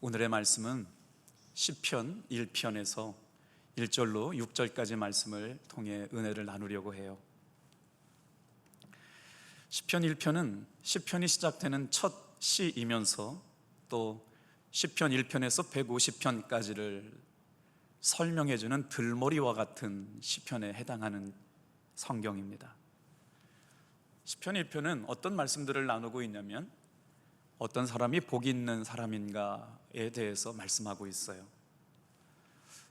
오늘의 말씀은 시편 1편에서 1절로 6절까지 말씀을 통해 은혜를 나누려고 해요. 시편 1편은 시편이 시작되는 첫 시이면서 또 시편 1편에서 150편까지를 설명해주는 들머리와 같은 시편에 해당하는 성경입니다. 시편 1편은 어떤 말씀들을 나누고 있냐면 어떤 사람이 복이 있는 사람인가에 대해서 말씀하고 있어요.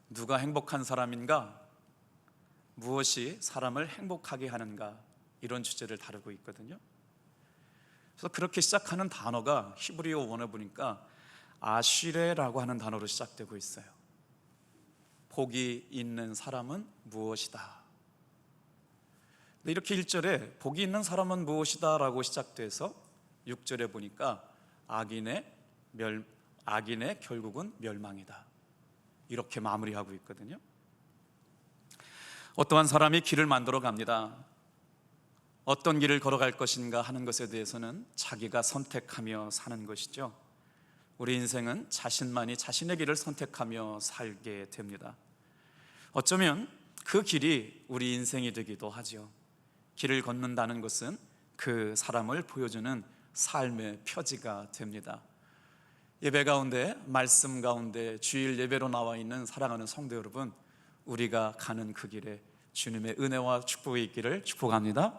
누가 행복한 사람인가? 무엇이 사람을 행복하게 하는가? 이런 주제를 다루고 있거든요. 그래서 그렇게 시작하는 단어가 히브리어 원어 보니까 아쉬레라고 하는 단어로 시작되고 있어요. 복이 있는 사람은 무엇이다. 이렇게 1절에 복이 있는 사람은 무엇이다 라고 시작돼서 6절에 보니까 악인의 결국은 멸망이다, 이렇게 마무리하고 있거든요. 어떠한 사람이 길을 만들어 갑니다. 어떤 길을 걸어갈 것인가 하는 것에 대해서는 자기가 선택하며 사는 것이죠. 우리 인생은 자신만이 자신의 길을 선택하며 살게 됩니다. 어쩌면 그 길이 우리 인생이 되기도 하죠. 길을 걷는다는 것은 그 사람을 보여주는 삶의 표지가 됩니다. 예배 가운데, 말씀 가운데 주일 예배로 나와 있는 사랑하는 성도 여러분, 우리가 가는 그 길에 주님의 은혜와 축복이 있기를 축복합니다.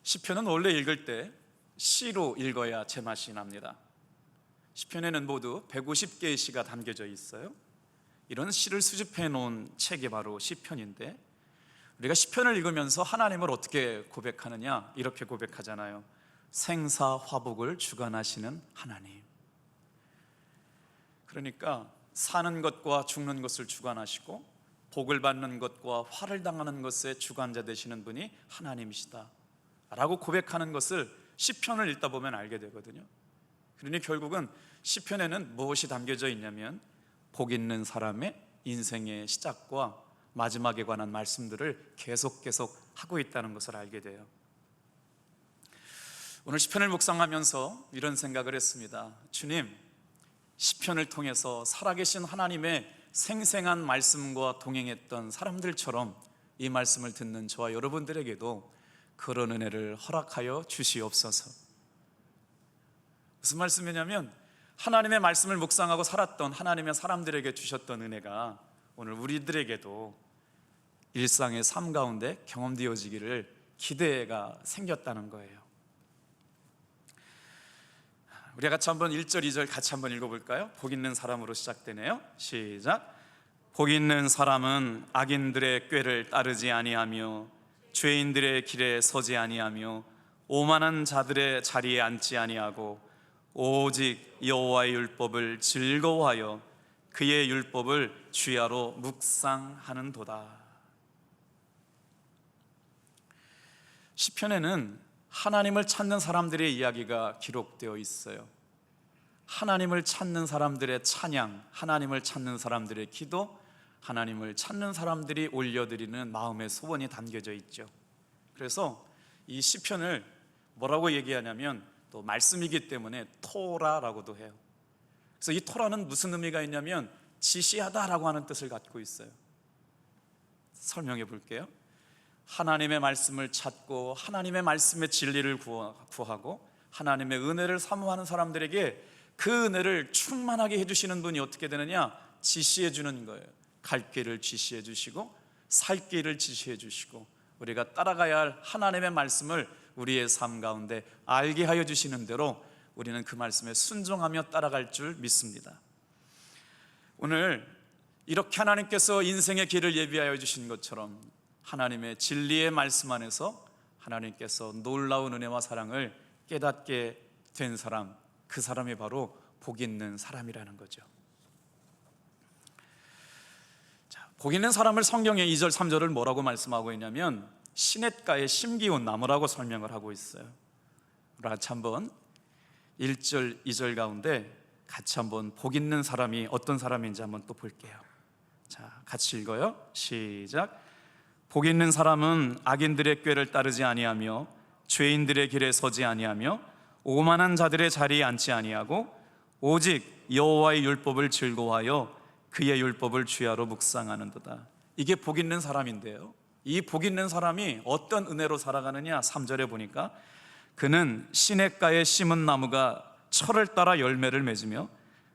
시편은 원래 읽을 때 시로 읽어야 제맛이 납니다. 시편에는 모두 150개의 시가 담겨져 있어요. 이런 시를 수집해 놓은 책이 바로 시편인데, 우리가 시편을 읽으면서 하나님을 어떻게 고백하느냐, 이렇게 고백하잖아요. 생사화복을 주관하시는 하나님. 그러니까 사는 것과 죽는 것을 주관하시고 복을 받는 것과 화를 당하는 것의 주관자 되시는 분이 하나님이시다 라고 고백하는 것을 시편을 읽다 보면 알게 되거든요. 그러니 결국은 시편에는 무엇이 담겨져 있냐면 복 있는 사람의 인생의 시작과 마지막에 관한 말씀들을 계속 하고 있다는 것을 알게 돼요. 오늘 시편을 묵상하면서 이런 생각을 했습니다. 주님, 시편을 통해서 살아계신 하나님의 생생한 말씀과 동행했던 사람들처럼 이 말씀을 듣는 저와 여러분들에게도 그런 은혜를 허락하여 주시옵소서. 무슨 말씀이냐면 하나님의 말씀을 묵상하고 살았던 하나님의 사람들에게 주셨던 은혜가 오늘 우리들에게도 일상의 삶 가운데 경험되어지기를 기대가 생겼다는 거예요. 우리가 같이 한번 1절, 2절 같이 한번 읽어볼까요? 복 있는 사람으로 시작되네요. 시작. 복 있는 사람은 악인들의 꾀를 따르지 아니하며 죄인들의 길에 서지 아니하며 오만한 자들의 자리에 앉지 아니하고 오직 여호와의 율법을 즐거워하여 그의 율법을 주야로 묵상하는도다. 시편에는 하나님을 찾는 사람들의 이야기가 기록되어 있어요. 하나님을 찾는 사람들의 찬양, 하나님을 찾는 사람들의 기도, 하나님을 찾는 사람들이 올려드리는 마음의 소원이 담겨져 있죠. 그래서 이 시편을 뭐라고 얘기하냐면, 또 말씀이기 때문에 토라라고도 해요. 그래서 이 토라는 무슨 의미가 있냐면 지시하다라고 하는 뜻을 갖고 있어요. 설명해 볼게요. 하나님의 말씀을 찾고 하나님의 말씀의 진리를 구하고 하나님의 은혜를 사모하는 사람들에게 그 은혜를 충만하게 해주시는 분이 어떻게 되느냐? 지시해 주는 거예요. 갈 길을 지시해 주시고 살 길을 지시해 주시고 우리가 따라가야 할 하나님의 말씀을 우리의 삶 가운데 알게 하여 주시는 대로 우리는 그 말씀에 순종하며 따라갈 줄 믿습니다. 오늘 이렇게 하나님께서 인생의 길을 예비하여 주신 것처럼 하나님의 진리의 말씀 안에서 하나님께서 놀라운 은혜와 사랑을 깨닫게 된 사람, 그 사람이 바로 복 있는 사람이라는 거죠. 자, 복 있는 사람을 성경의 2절, 3절을 뭐라고 말씀하고 있냐면 시냇가에 심기운 나무라고 설명을 하고 있어요. 우리 같이 한번 1절, 2절 가운데 같이 한번 복 있는 사람이 어떤 사람인지 한번 또 볼게요. 자, 같이 읽어요. 시작. 복 있는 사람은 악인들의 꾀를 따르지 아니하며 죄인들의 길에 서지 아니하며 오만한 자들의 자리에 앉지 아니하고 오직 여호와의 율법을 즐거워하여 그의 율법을 주야로 묵상하는도다. 이게 복 있는 사람인데요, 이 복 있는 사람이 어떤 은혜로 살아가느냐, 3절에 보니까 그는 시냇가에 심은 나무가 철을 따라 열매를 맺으며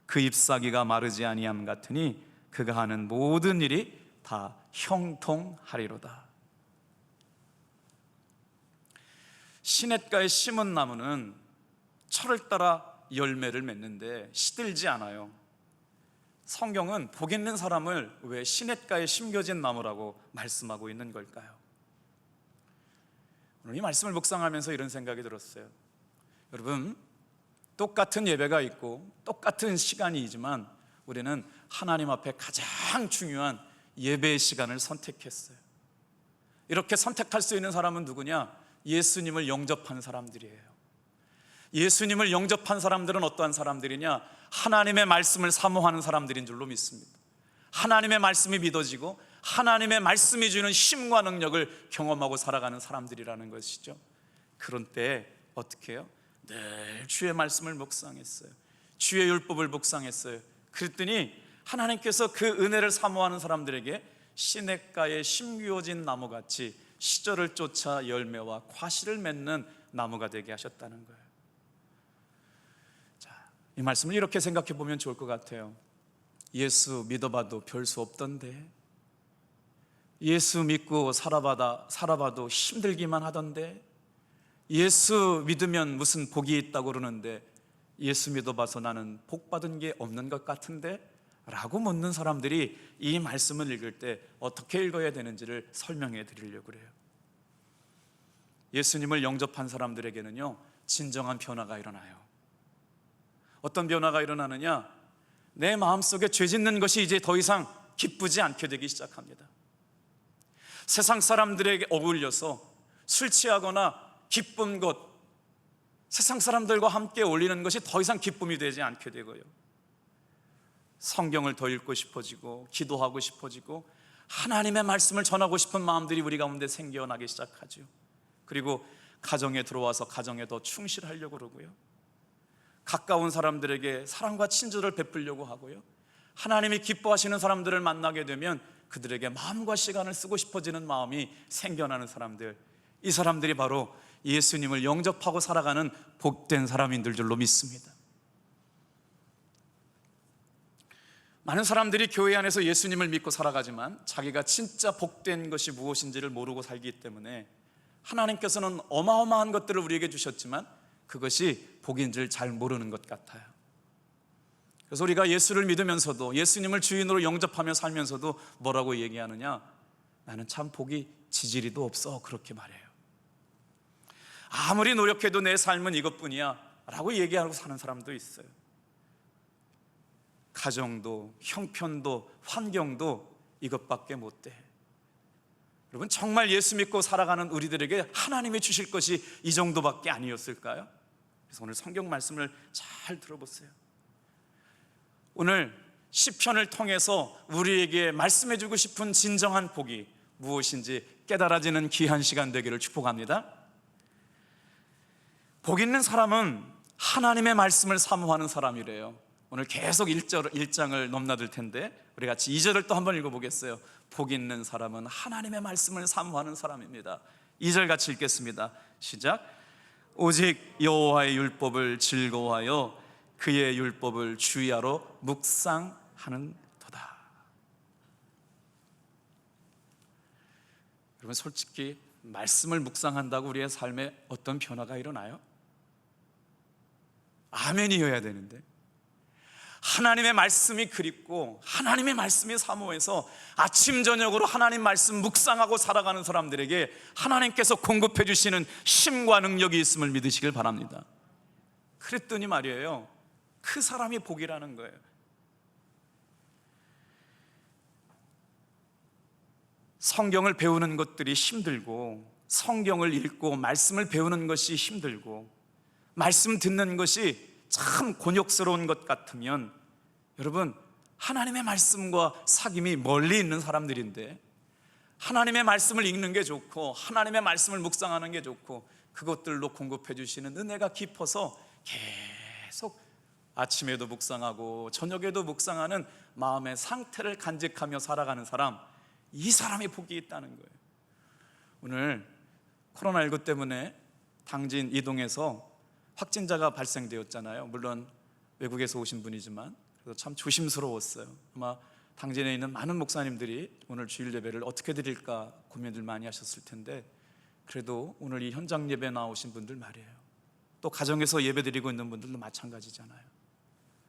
그 잎사귀가 마르지 아니함 같으니 그가 하는 모든 일이 다 형통하리로다. 시냇가에 심은 나무는 철을 따라 열매를 맺는데 시들지 않아요. 성경은 복 있는 사람을 왜 시냇가에 심겨진 나무라고 말씀하고 있는 걸까요? 오늘 이 말씀을 묵상하면서 이런 생각이 들었어요. 여러분, 똑같은 예배가 있고 똑같은 시간이지만 우리는 하나님 앞에 가장 중요한 예배의 시간을 선택했어요. 이렇게 선택할 수 있는 사람은 누구냐? 예수님을 영접한 사람들이에요. 예수님을 영접한 사람들은 어떠한 사람들이냐? 하나님의 말씀을 사모하는 사람들인 줄로 믿습니다. 하나님의 말씀이 믿어지고 하나님의 말씀이 주는 힘과 능력을 경험하고 살아가는 사람들이라는 것이죠. 그런 때에 어떻게 해요? 늘 주의 말씀을 묵상했어요. 주의 율법을 묵상했어요. 그랬더니 하나님께서 그 은혜를 사모하는 사람들에게 시냇가에 심기어진 나무같이 시절을 쫓아 열매와 과실을 맺는 나무가 되게 하셨다는 거예요. 이 말씀을 이렇게 생각해 보면 좋을 것 같아요. 예수 믿어봐도 별 수 없던데, 예수 믿고 살아봐도 힘들기만 하던데, 예수 믿으면 무슨 복이 있다고 그러는데 예수 믿어봐서 나는 복 받은 게 없는 것 같은데? 라고 묻는 사람들이 이 말씀을 읽을 때 어떻게 읽어야 되는지를 설명해 드리려고 그래요. 예수님을 영접한 사람들에게는요, 진정한 변화가 일어나요. 어떤 변화가 일어나느냐? 내 마음속에 죄 짓는 것이 이제 더 이상 기쁘지 않게 되기 시작합니다. 세상 사람들에게 어울려서 술 취하거나 기쁜 것, 세상 사람들과 함께 어울리는 것이 더 이상 기쁨이 되지 않게 되고요, 성경을 더 읽고 싶어지고 기도하고 싶어지고 하나님의 말씀을 전하고 싶은 마음들이 우리 가운데 생겨나기 시작하죠. 그리고 가정에 들어와서 가정에 더 충실하려고 그러고요, 가까운 사람들에게 사랑과 친절을 베풀려고 하고요, 하나님이 기뻐하시는 사람들을 만나게 되면 그들에게 마음과 시간을 쓰고 싶어지는 마음이 생겨나는 사람들, 이 사람들이 바로 예수님을 영접하고 살아가는 복된 사람인 줄로 믿습니다. 많은 사람들이 교회 안에서 예수님을 믿고 살아가지만 자기가 진짜 복된 것이 무엇인지를 모르고 살기 때문에 하나님께서는 어마어마한 것들을 우리에게 주셨지만 그것이 복인 줄 잘 모르는 것 같아요. 그래서 우리가 예수를 믿으면서도, 예수님을 주인으로 영접하며 살면서도 뭐라고 얘기하느냐? 나는 참 복이 지지리도 없어, 그렇게 말해요. 아무리 노력해도 내 삶은 이것뿐이야 라고 얘기하고 사는 사람도 있어요. 가정도 형편도 환경도 이것밖에 못 돼. 여러분, 정말 예수 믿고 살아가는 우리들에게 하나님이 주실 것이 이 정도밖에 아니었을까요? 그래서 오늘 성경 말씀을 잘 들어보세요. 오늘 시편을 통해서 우리에게 말씀해 주고 싶은 진정한 복이 무엇인지 깨달아지는 귀한 시간 되기를 축복합니다. 복 있는 사람은 하나님의 말씀을 사모하는 사람이래요. 오늘 계속 1장을 넘나들 텐데 우리 같이 2절을 또 한번 읽어보겠어요. 복 있는 사람은 하나님의 말씀을 사모하는 사람입니다. 2절 같이 읽겠습니다. 시작. 오직 여호와의 율법을 즐거워하여 그의 율법을 주야로 묵상하는 도다. 여러분, 솔직히 말씀을 묵상한다고 우리의 삶에 어떤 변화가 일어나요? 아멘이어야 되는데, 하나님의 말씀이 그립고 하나님의 말씀이 사모해서 아침 저녁으로 하나님 말씀 묵상하고 살아가는 사람들에게 하나님께서 공급해 주시는 힘과 능력이 있음을 믿으시길 바랍니다. 그랬더니 말이에요, 그 사람이 복이라는 거예요. 성경을 배우는 것들이 힘들고, 성경을 읽고 말씀을 배우는 것이 힘들고, 말씀 듣는 것이 참 곤욕스러운 것 같으면, 여러분, 하나님의 말씀과 사귐이 멀리 있는 사람들인데 하나님의 말씀을 읽는 게 좋고 하나님의 말씀을 묵상하는 게 좋고 그것들로 공급해 주시는 은혜가 깊어서 계속 아침에도 묵상하고 저녁에도 묵상하는 마음의 상태를 간직하며 살아가는 사람, 이 사람이 복이 있다는 거예요. 오늘 코로나19 때문에 당진 이동에서 확진자가 발생되었잖아요. 물론 외국에서 오신 분이지만 그래서 참 조심스러웠어요. 아마 당진에 있는 많은 목사님들이 오늘 주일 예배를 어떻게 드릴까 고민들 많이 하셨을 텐데, 그래도 오늘 이 현장 예배 나오신 분들 말이에요, 또 가정에서 예배 드리고 있는 분들도 마찬가지잖아요.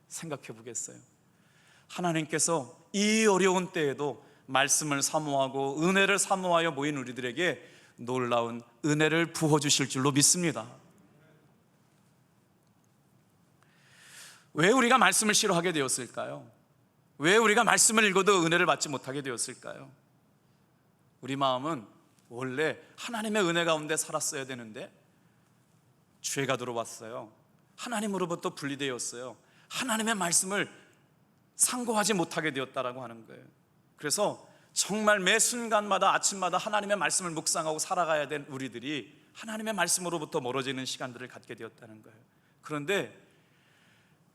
생각해 보겠어요. 하나님께서 이 어려운 때에도 말씀을 사모하고 은혜를 사모하여 모인 우리들에게 놀라운 은혜를 부어주실 줄로 믿습니다. 왜 우리가 말씀을 싫어하게 되었을까요? 왜 우리가 말씀을 읽어도 은혜를 받지 못하게 되었을까요? 우리 마음은 원래 하나님의 은혜 가운데 살았어야 되는데 죄가 들어왔어요. 하나님으로부터 분리되었어요. 하나님의 말씀을 상고하지 못하게 되었다라고 하는 거예요. 그래서 정말 매 순간마다 아침마다 하나님의 말씀을 묵상하고 살아가야 된 우리들이 하나님의 말씀으로부터 멀어지는 시간들을 갖게 되었다는 거예요. 그런데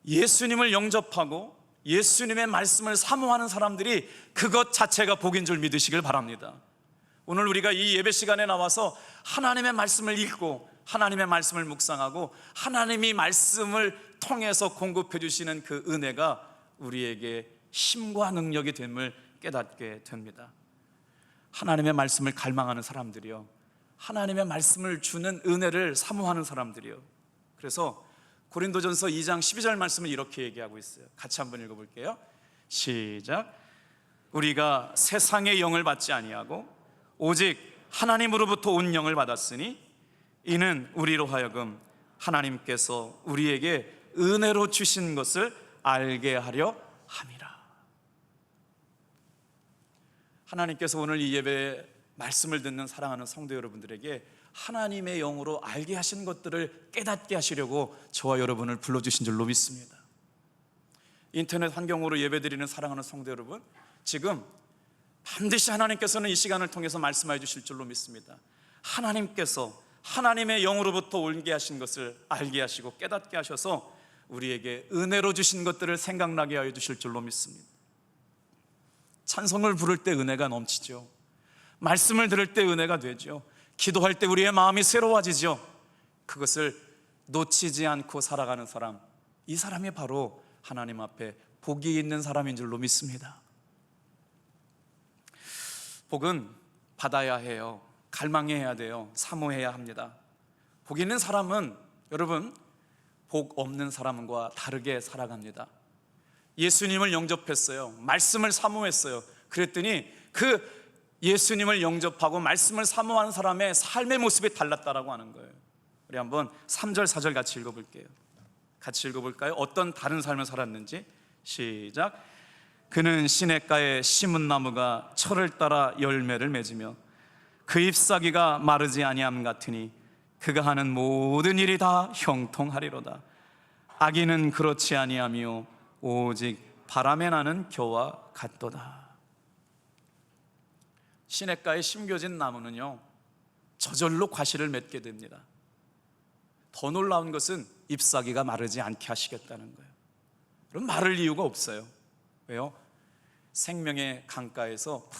예수님을 영접하고 예수님의 말씀을 사모하는 사람들이 그것 자체가 복인 줄 믿으시길 바랍니다. 오늘 우리가 이 예배 시간에 나와서 하나님의 말씀을 읽고 하나님의 말씀을 묵상하고 하나님이 말씀을 통해서 공급해 주시는 그 은혜가 우리에게 힘과 능력이 됨을 깨닫게 됩니다. 하나님의 말씀을 갈망하는 사람들이요, 하나님의 말씀을 주는 은혜를 사모하는 사람들이요. 그래서 고린도전서 2장 12절 말씀을 이렇게 얘기하고 있어요. 같이 한번 읽어볼게요. 시작. 우리가 세상의 영을 받지 아니하고 오직 하나님으로부터 온 영을 받았으니 이는 우리로 하여금 하나님께서 우리에게 은혜로 주신 것을 알게 하려 함이라. 하나님께서 오늘 이 예배에 말씀을 듣는 사랑하는 성도 여러분들에게 하나님의 영으로 알게 하신 것들을 깨닫게 하시려고 저와 여러분을 불러주신 줄로 믿습니다. 인터넷 환경으로 예배드리는 사랑하는 성도 여러분, 지금 반드시 하나님께서는 이 시간을 통해서 말씀해 주실 줄로 믿습니다. 하나님께서 하나님의 영으로부터 올게 하신 것을 알게 하시고 깨닫게 하셔서 우리에게 은혜로 주신 것들을 생각나게 하여 주실 줄로 믿습니다. 찬송을 부를 때 은혜가 넘치죠. 말씀을 들을 때 은혜가 되죠. 기도할 때 우리의 마음이 새로워지죠. 그것을 놓치지 않고 살아가는 사람, 이 사람이 바로 하나님 앞에 복이 있는 사람인 줄로 믿습니다. 복은 받아야 해요. 갈망해야 돼요. 사모해야 합니다. 복 있는 사람은 여러분, 복 없는 사람과 다르게 살아갑니다. 예수님을 영접했어요. 말씀을 사모했어요. 그랬더니 그 예수님을 영접하고 말씀을 사모하는 사람의 삶의 모습이 달랐다라고 하는 거예요. 우리 한번 3절 4절 같이 읽어볼게요. 같이 읽어볼까요? 어떤 다른 삶을 살았는지. 시작. 그는 시냇가에 심은 나무가 철을 따라 열매를 맺으며 그 잎사귀가 마르지 아니함 같으니 그가 하는 모든 일이 다 형통하리로다. 악인은 그렇지 아니하며 오직 바람에 나는 겨와 같도다. 시냇가에 심겨진 나무는요, 저절로 과실을 맺게 됩니다. 더 놀라운 것은 잎사귀가 마르지 않게 하시겠다는 거예요. 그럼 마를 이유가 없어요. 왜요? 생명의 강가에서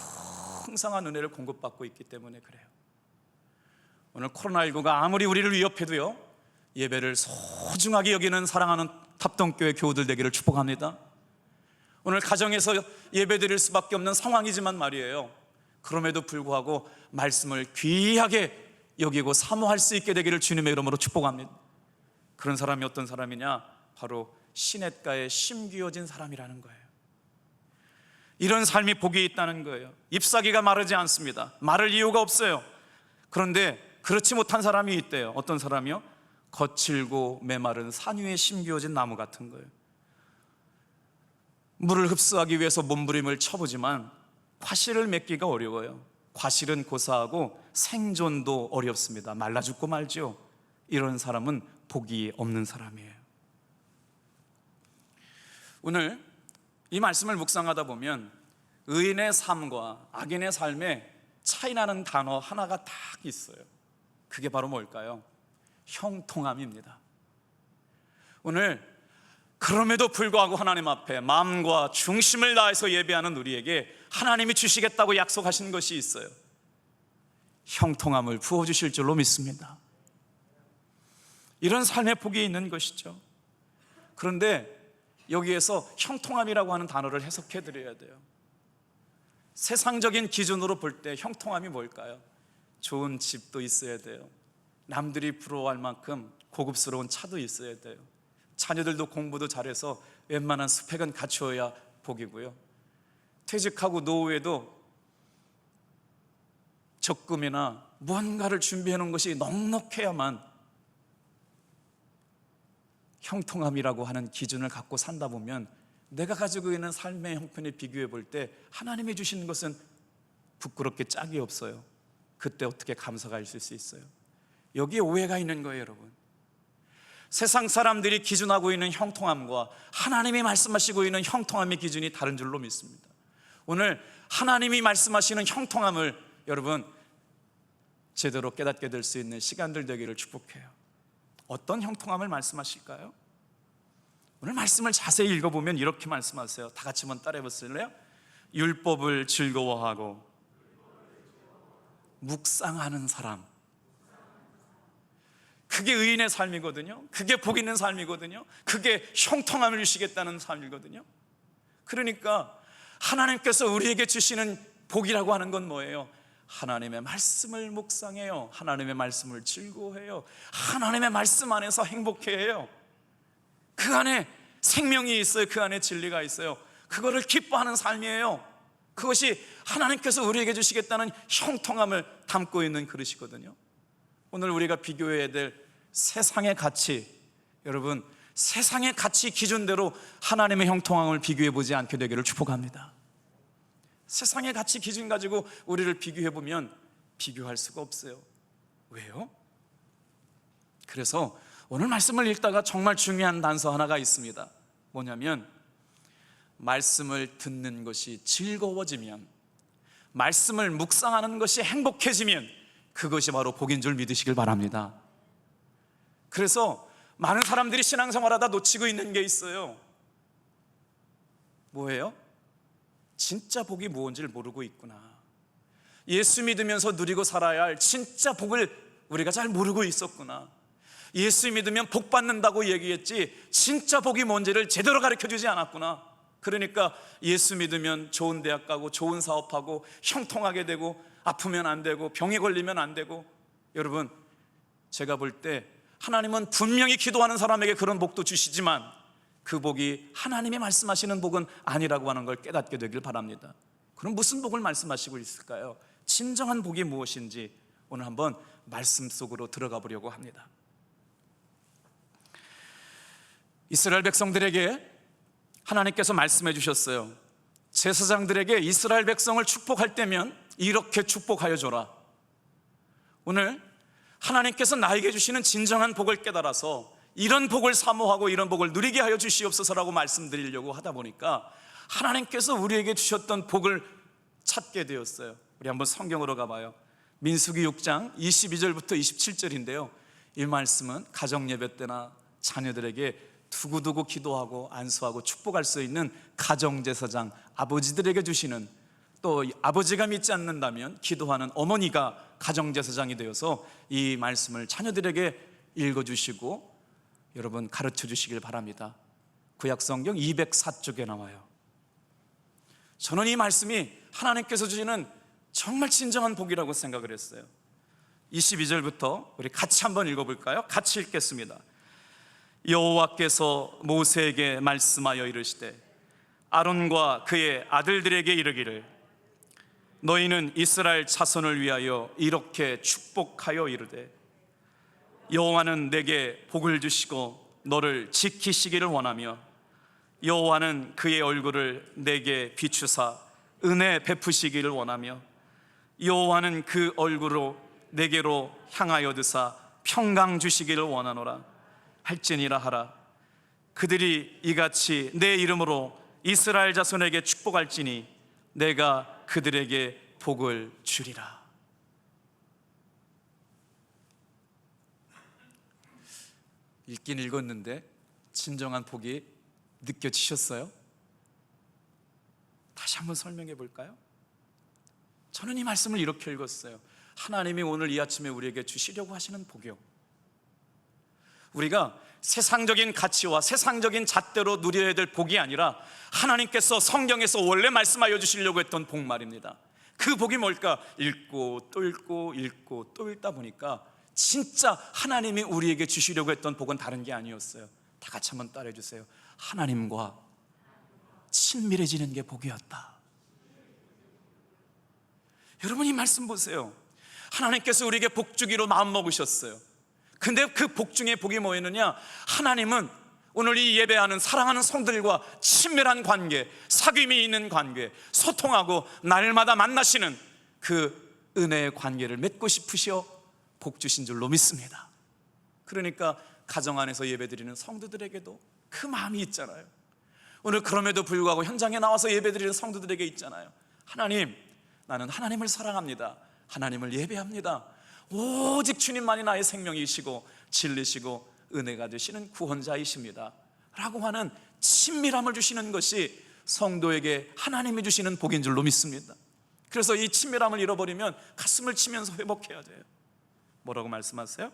풍성한 은혜를 공급받고 있기 때문에 그래요. 오늘 코로나19가 아무리 우리를 위협해도요, 예배를 소중하게 여기는 사랑하는 탑동교회 교우들 되기를 축복합니다. 오늘 가정에서 예배 드릴 수밖에 없는 상황이지만 말이에요, 그럼에도 불구하고 말씀을 귀하게 여기고 사모할 수 있게 되기를 주님의 이름으로 축복합니다. 그런 사람이 어떤 사람이냐? 바로 시냇가에 심기어진 사람이라는 거예요. 이런 삶이 복이 있다는 거예요. 잎사귀가 마르지 않습니다. 마를 이유가 없어요. 그런데 그렇지 못한 사람이 있대요. 어떤 사람이요? 거칠고 메마른 산 위에 심기어진 나무 같은 거예요. 물을 흡수하기 위해서 몸부림을 쳐보지만 과실을 맺기가 어려워요. 과실은 고사하고 생존도 어렵습니다. 말라 죽고 말죠. 이런 사람은 복이 없는 사람이에요. 오늘 이 말씀을 묵상하다 보면 의인의 삶과 악인의 삶에 차이나는 단어 하나가 딱 있어요. 그게 바로 뭘까요? 형통함입니다. 오늘 그럼에도 불구하고 하나님 앞에 마음과 중심을 다해서 예배하는 우리에게 하나님이 주시겠다고 약속하신 것이 있어요. 형통함을 부어주실 줄로 믿습니다. 이런 삶의 복이 있는 것이죠. 그런데 여기에서 형통함이라고 하는 단어를 해석해 드려야 돼요. 세상적인 기준으로 볼 때 형통함이 뭘까요? 좋은 집도 있어야 돼요. 남들이 부러워할 만큼 고급스러운 차도 있어야 돼요. 자녀들도 공부도 잘해서 웬만한 스펙은 갖추어야 복이고요. 퇴직하고 노후에도 적금이나 무언가를 준비해 놓은 것이 넉넉해야만 형통함이라고 하는 기준을 갖고 산다 보면 내가 가지고 있는 삶의 형편에 비교해 볼 때 하나님이 주시는 것은 부끄럽게 짝이 없어요. 그때 어떻게 감사가 있을 수 있어요? 여기에 오해가 있는 거예요, 여러분. 세상 사람들이 기준하고 있는 형통함과 하나님이 말씀하시고 있는 형통함의 기준이 다른 줄로 믿습니다. 오늘 하나님이 말씀하시는 형통함을 여러분 제대로 깨닫게 될 수 있는 시간들 되기를 축복해요. 어떤 형통함을 말씀하실까요? 오늘 말씀을 자세히 읽어보면 이렇게 말씀하세요. 다 같이 한번 따라해 보실래요? 율법을 즐거워하고 묵상하는 사람, 그게 의인의 삶이거든요. 그게 복 있는 삶이거든요. 그게 형통함을 주시겠다는 삶이거든요. 그러니까 하나님께서 우리에게 주시는 복이라고 하는 건 뭐예요? 하나님의 말씀을 묵상해요. 하나님의 말씀을 즐거워해요. 하나님의 말씀 안에서 행복해해요. 그 안에 생명이 있어요. 그 안에 진리가 있어요. 그거를 기뻐하는 삶이에요. 그것이 하나님께서 우리에게 주시겠다는 형통함을 담고 있는 그릇이거든요. 오늘 우리가 비교해야 될 세상의 가치, 여러분 세상의 가치 기준대로 하나님의 형통함을 비교해 보지 않게 되기를 축복합니다. 세상의 가치 기준 가지고 우리를 비교해 보면 비교할 수가 없어요. 왜요? 그래서 오늘 말씀을 읽다가 정말 중요한 단서 하나가 있습니다. 뭐냐면 말씀을 듣는 것이 즐거워지면, 말씀을 묵상하는 것이 행복해지면 그것이 바로 복인 줄 믿으시길 바랍니다. 그래서 많은 사람들이 신앙생활하다 놓치고 있는 게 있어요. 뭐예요? 진짜 복이 무엇인지를 모르고 있구나. 예수 믿으면서 누리고 살아야 할 진짜 복을 우리가 잘 모르고 있었구나. 예수 믿으면 복 받는다고 얘기했지 진짜 복이 뭔지를 제대로 가르쳐주지 않았구나. 그러니까 예수 믿으면 좋은 대학 가고 좋은 사업하고 형통하게 되고 아프면 안 되고 병에 걸리면 안 되고, 여러분 제가 볼 때 하나님은 분명히 기도하는 사람에게 그런 복도 주시지만 그 복이 하나님이 말씀하시는 복은 아니라고 하는 걸 깨닫게 되길 바랍니다. 그럼 무슨 복을 말씀하시고 있을까요? 진정한 복이 무엇인지 오늘 한번 말씀 속으로 들어가 보려고 합니다. 이스라엘 백성들에게 하나님께서 말씀해 주셨어요. 제사장들에게 이스라엘 백성을 축복할 때면 이렇게 축복하여 줘라. 오늘 하나님께서 나에게 주시는 진정한 복을 깨달아서 이런 복을 사모하고 이런 복을 누리게 하여 주시옵소서라고 말씀드리려고 하다 보니까 하나님께서 우리에게 주셨던 복을 찾게 되었어요. 우리 한번 성경으로 가봐요. 민수기 6장 22절부터 27절인데요 이 말씀은 가정예배 때나 자녀들에게 두고두고 기도하고 안수하고 축복할 수 있는 가정제사장 아버지들에게 주시는, 또 아버지가 믿지 않는다면 기도하는 어머니가 가정제사장이 되어서 이 말씀을 자녀들에게 읽어주시고 여러분 가르쳐 주시길 바랍니다. 구약성경 204쪽에 나와요. 저는 이 말씀이 하나님께서 주시는 정말 진정한 복이라고 생각을 했어요. 22절부터 우리 같이 한번 읽어볼까요? 같이 읽겠습니다. 여호와께서 모세에게 말씀하여 이르시되 아론과 그의 아들들에게 이르기를 너희는 이스라엘 자손을 위하여 이렇게 축복하여 이르되 여호와는 내게 복을 주시고 너를 지키시기를 원하며 여호와는 그의 얼굴을 내게 비추사 은혜 베푸시기를 원하며 여호와는 그 얼굴로 내게로 향하여 드사 평강 주시기를 원하노라 할지니라 하라. 그들이 이같이 내 이름으로 이스라엘 자손에게 축복할지니 내가 그들에게 복을 주리라. 읽긴 읽었는데 진정한 복이 느껴지셨어요? 다시 한번 설명해 볼까요? 저는 이 말씀을 이렇게 읽었어요. 하나님이 오늘 이 아침에 우리에게 주시려고 하시는 복이요, 우리가 세상적인 가치와 세상적인 잣대로 누려야 될 복이 아니라 하나님께서 성경에서 원래 말씀하여 주시려고 했던 복 말입니다. 그 복이 뭘까? 읽고 또 읽고 읽고 또 읽다 보니까 진짜 하나님이 우리에게 주시려고 했던 복은 다른 게 아니었어요. 다 같이 한번 따라해 주세요. 하나님과 친밀해지는 게 복이었다. 여러분, 이 말씀 보세요. 하나님께서 우리에게 복 주기로 마음먹으셨어요. 근데 그 복 중에 복이 뭐였느냐? 하나님은 오늘 이 예배하는 사랑하는 성들과 친밀한 관계, 사귐이 있는 관계, 소통하고 날마다 만나시는 그 은혜의 관계를 맺고 싶으시어 복 주신 줄로 믿습니다. 그러니까 가정 안에서 예배드리는 성도들에게도 그 마음이 있잖아요. 오늘 그럼에도 불구하고 현장에 나와서 예배드리는 성도들에게 있잖아요. 하나님, 나는 하나님을 사랑합니다. 하나님을 예배합니다. 오직 주님만이 나의 생명이시고 진리시고 은혜가 되시는 구원자이십니다 라고 하는 친밀함을 주시는 것이 성도에게 하나님이 주시는 복인 줄로 믿습니다. 그래서 이 친밀함을 잃어버리면 가슴을 치면서 회복해야 돼요. 뭐라고 말씀하세요?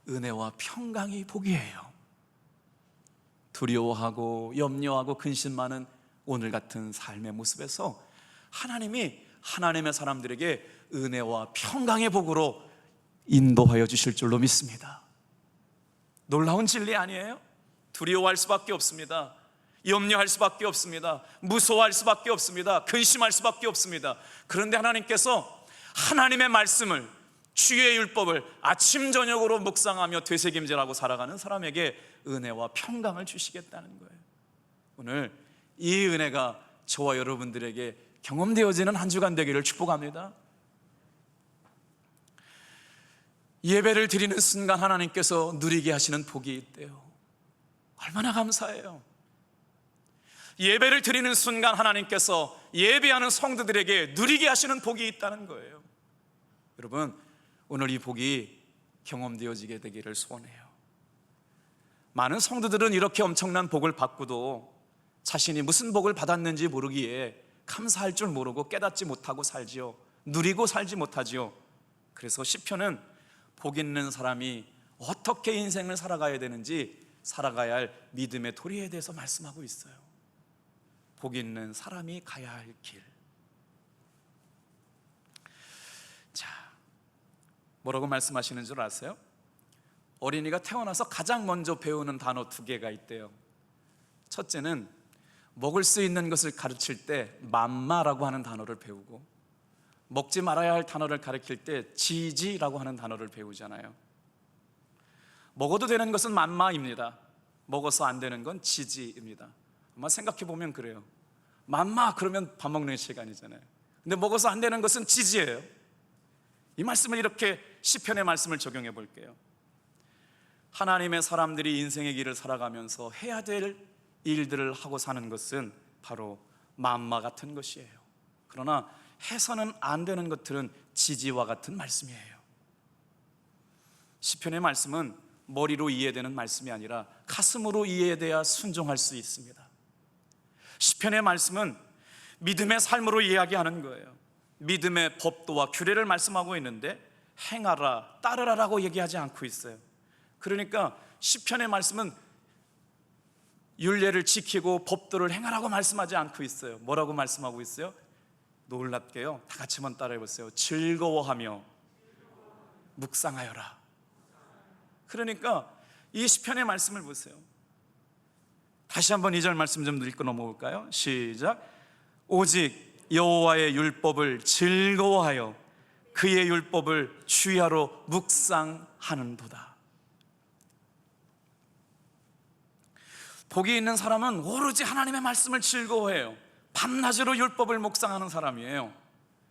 은혜와 평강이 복이에요. 두려워하고 염려하고 근심 많은 오늘 같은 삶의 모습에서 하나님이 하나님의 사람들에게 은혜와 평강의 복으로 인도하여 주실 줄로 믿습니다. 놀라운 진리 아니에요? 두려워할 수밖에 없습니다. 염려할 수밖에 없습니다. 무서워할 수밖에 없습니다. 근심할 수밖에 없습니다. 그런데 하나님께서 하나님의 말씀을, 주의 율법을 아침 저녁으로 묵상하며 되새김질하고 살아가는 사람에게 은혜와 평강을 주시겠다는 거예요. 오늘 이 은혜가 저와 여러분들에게 경험되어지는 한 주간 되기를 축복합니다. 예배를 드리는 순간 하나님께서 누리게 하시는 복이 있대요. 얼마나 감사해요. 예배를 드리는 순간 하나님께서 예배하는 성도들에게 누리게 하시는 복이 있다는 거예요. 여러분, 오늘 이 복이 경험되어지게 되기를 소원해요. 많은 성도들은 이렇게 엄청난 복을 받고도 자신이 무슨 복을 받았는지 모르기에 감사할 줄 모르고 깨닫지 못하고 살지요. 누리고 살지 못하지요. 그래서 시편은 복 있는 사람이 어떻게 인생을 살아가야 되는지, 살아가야 할 믿음의 도리에 대해서 말씀하고 있어요. 복 있는 사람이 가야 할 길. 자, 뭐라고 말씀하시는 줄 아세요? 어린이가 태어나서 가장 먼저 배우는 단어 2개가 있대요. 첫째는 먹을 수 있는 것을 가르칠 때 맘마라고 하는 단어를 배우고, 먹지 말아야 할 단어를 가르칠 때 지지라고 하는 단어를 배우잖아요. 먹어도 되는 것은 맘마입니다. 먹어서 안 되는 건 지지입니다. 아마 생각해 보면 그래요. 맘마 그러면 밥 먹는 시간이잖아요. 근데 먹어서 안 되는 것은 지지예요. 이 말씀을 이렇게 시편의 말씀을 적용해 볼게요. 하나님의 사람들이 인생의 길을 살아가면서 해야 될 일들을 하고 사는 것은 바로 맘마 같은 것이에요. 그러나 해서는 안 되는 것들은 지지와 같은 말씀이에요. 시편의 말씀은 머리로 이해되는 말씀이 아니라 가슴으로 이해돼야 순종할 수 있습니다. 시편의 말씀은 믿음의 삶으로 이야기하는 거예요. 믿음의 법도와 규례를 말씀하고 있는데 행하라, 따르라라고 얘기하지 않고 있어요. 그러니까 시편의 말씀은 율례를 지키고 법도를 행하라고 말씀하지 않고 있어요. 뭐라고 말씀하고 있어요? 놀랍게요. 다 같이 한번 따라해 보세요. 즐거워하며 묵상하여라. 그러니까 이 시편의 말씀을 보세요. 다시 한번 2절 말씀 좀 읽고 넘어올까요? 시작. 오직 여호와의 율법을 즐거워하여 그의 율법을 주야로 묵상하는도다. 복이 있는 사람은 오로지 하나님의 말씀을 즐거워해요. 밤낮으로 율법을 묵상하는 사람이에요.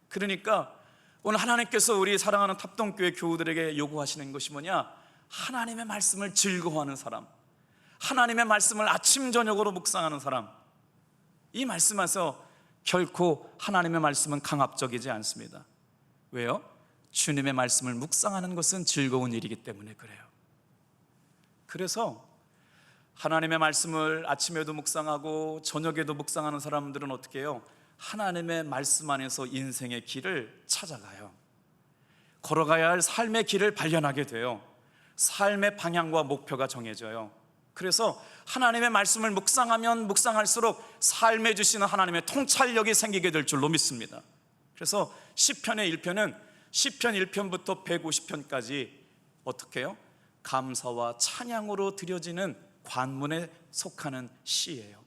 그러니까 오늘 하나님께서 우리 사랑하는 탑동교회 교우들에게 요구하시는 것이 뭐냐? 하나님의 말씀을 즐거워하는 사람, 하나님의 말씀을 아침 저녁으로 묵상하는 사람. 이 말씀에서 결코 하나님의 말씀은 강압적이지 않습니다. 왜요? 주님의 말씀을 묵상하는 것은 즐거운 일이기 때문에 그래요. 그래서 하나님의 말씀을 아침에도 묵상하고 저녁에도 묵상하는 사람들은 어떻게 해요? 하나님의 말씀 안에서 인생의 길을 찾아가요. 걸어가야 할 삶의 길을 발견하게 돼요. 삶의 방향과 목표가 정해져요. 그래서 하나님의 말씀을 묵상하면 묵상할수록 삶에 주시는 하나님의 통찰력이 생기게 될 줄로 믿습니다. 그래서 시편의 1편은 시편 1편부터 150편까지 어떻게 해요? 감사와 찬양으로 드려지는 관문에 속하는 시예요.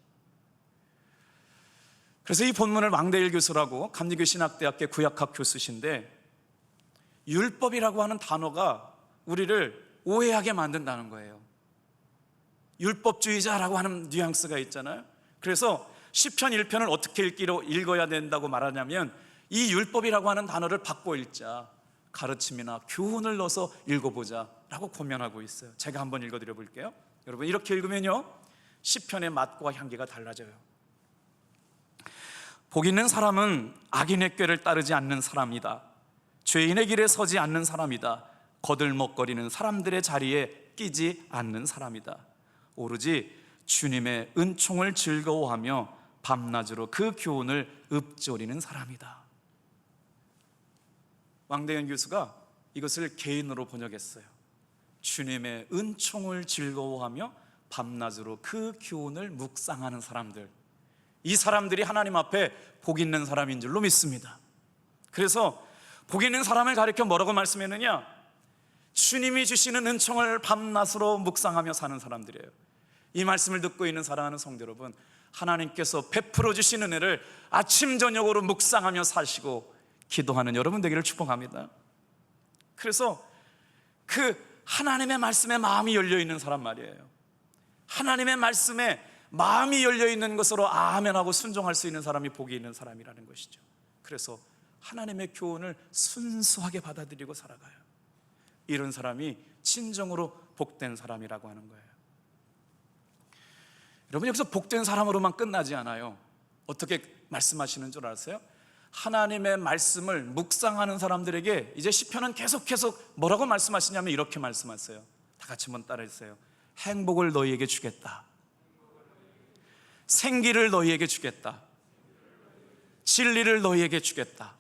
그래서 이 본문을 왕대일 교수라고 감리교 신학대학교 구약학 교수신데, 율법이라고 하는 단어가 우리를 오해하게 만든다는 거예요. 율법주의자라고 하는 뉘앙스가 있잖아요. 그래서 시편 1편을 어떻게 읽어야 된다고 말하냐면, 이 율법이라고 하는 단어를 바꿔 읽자, 가르침이나 교훈을 넣어서 읽어보자 라고 권면하고 있어요. 제가 한번 읽어드려 볼게요. 여러분, 이렇게 읽으면요, 시편의 맛과 향기가 달라져요. 복 있는 사람은 악인의 꾀를 따르지 않는 사람이다. 죄인의 길에 서지 않는 사람이다. 거들먹거리는 사람들의 자리에 끼지 않는 사람이다. 오로지 주님의 은총을 즐거워하며 밤낮으로 그 교훈을 읊조리는 사람이다. 왕대현 교수가 이것을 개인으로 번역했어요. 주님의 은총을 즐거워하며 밤낮으로 그 교훈을 묵상하는 사람들, 이 사람들이 하나님 앞에 복 있는 사람인 줄로 믿습니다. 그래서 복 있는 사람을 가리켜 뭐라고 말씀했느냐? 주님이 주시는 은총을 밤낮으로 묵상하며 사는 사람들이에요. 이 말씀을 듣고 있는 사랑하는 성도 여러분, 하나님께서 베풀어 주신 은혜를 아침 저녁으로 묵상하며 사시고 기도하는 여러분 되기를 축복합니다. 그래서 그 하나님의 말씀에 마음이 열려있는 사람 말이에요. 하나님의 말씀에 마음이 열려있는 것으로 아멘하고 순종할 수 있는 사람이 복이 있는 사람이라는 것이죠. 그래서 하나님의 교훈을 순수하게 받아들이고 살아가요. 이런 사람이 진정으로 복된 사람이라고 하는 거예요. 여러분, 여기서 복된 사람으로만 끝나지 않아요. 어떻게 말씀하시는 줄 아세요? 하나님의 말씀을 묵상하는 사람들에게 이제 시편은 계속 뭐라고 말씀하시냐면 이렇게 말씀하세요. 다 같이 한번 따라해주세요. 행복을 너희에게 주겠다. 생기를 너희에게 주겠다. 진리를 너희에게 주겠다.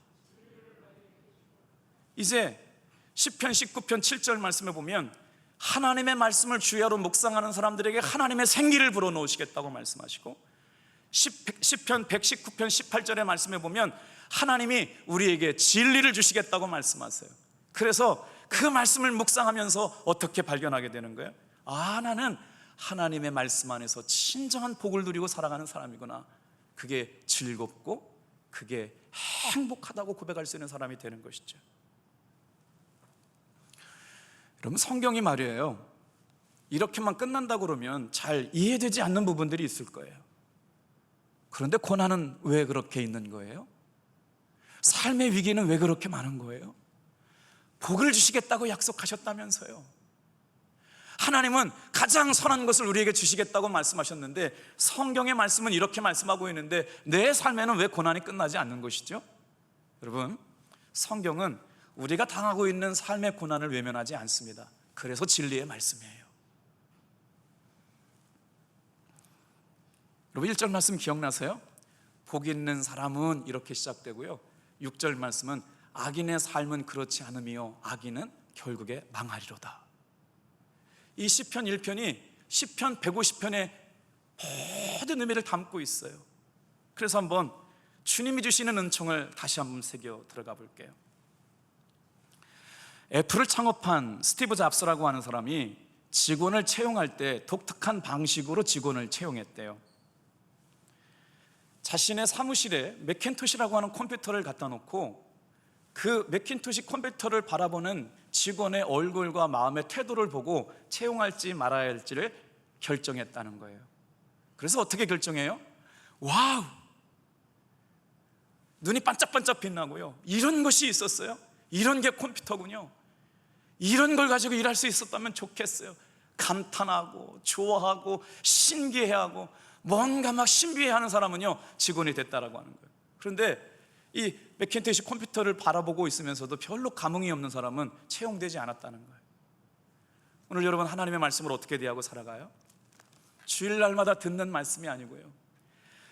이제 시편 19편 7절 말씀에 보면 하나님의 말씀을 주야로 묵상하는 사람들에게 하나님의 생기를 불어넣으시겠다고 말씀하시고, 시편 119편 18절의 말씀에 보면 하나님이 우리에게 진리를 주시겠다고 말씀하세요. 그래서 그 말씀을 묵상하면서 어떻게 발견하게 되는 거예요? 아, 나는 하나님의 말씀 안에서 진정한 복을 누리고 살아가는 사람이구나. 그게 즐겁고 그게 행복하다고 고백할 수 있는 사람이 되는 것이죠. 여러분, 성경이 말이에요, 이렇게만 끝난다고 그러면 잘 이해되지 않는 부분들이 있을 거예요. 그런데 고난은 왜 그렇게 있는 거예요? 삶의 위기는 왜 그렇게 많은 거예요? 복을 주시겠다고 약속하셨다면서요. 하나님은 가장 선한 것을 우리에게 주시겠다고 말씀하셨는데, 성경의 말씀은 이렇게 말씀하고 있는데 내 삶에는 왜 고난이 끝나지 않는 것이죠? 여러분, 성경은 우리가 당하고 있는 삶의 고난을 외면하지 않습니다. 그래서 진리의 말씀이에요. 여러분, 1절 말씀 기억나세요? 복 있는 사람은 이렇게 시작되고요, 6절 말씀은 악인의 삶은 그렇지 않으며 악인은 결국에 망하리로다. 이 시편 1편이 시편 150편의 모든 의미를 담고 있어요. 그래서 한번 주님이 주시는 은총을 다시 한번 새겨 들어가 볼게요. 애플을 창업한 스티브 잡스라고 하는 사람이 직원을 채용할 때 독특한 방식으로 직원을 채용했대요. 자신의 사무실에 매cin토시라고 하는 컴퓨터를 갖다 놓고 그 매cin토시 컴퓨터를 바라보는 직원의 얼굴과 마음의 태도를 보고 채용할지 말아야 할지를 결정했다는 거예요. 그래서 어떻게 결정해요? 와우! 눈이 반짝반짝 빛나고요, 이런 것이 있었어요? 이런 게 컴퓨터군요. 이런 걸 가지고 일할 수 있었다면 좋겠어요. 감탄하고 좋아하고 신기해하고 뭔가 막 신비해하는 사람은요, 직원이 됐다라고 하는 거예요. 그런데 이 매cin토시 컴퓨터를 바라보고 있으면서도 별로 감흥이 없는 사람은 채용되지 않았다는 거예요. 오늘 여러분, 하나님의 말씀을 어떻게 대하고 살아가요? 주일날마다 듣는 말씀이 아니고요,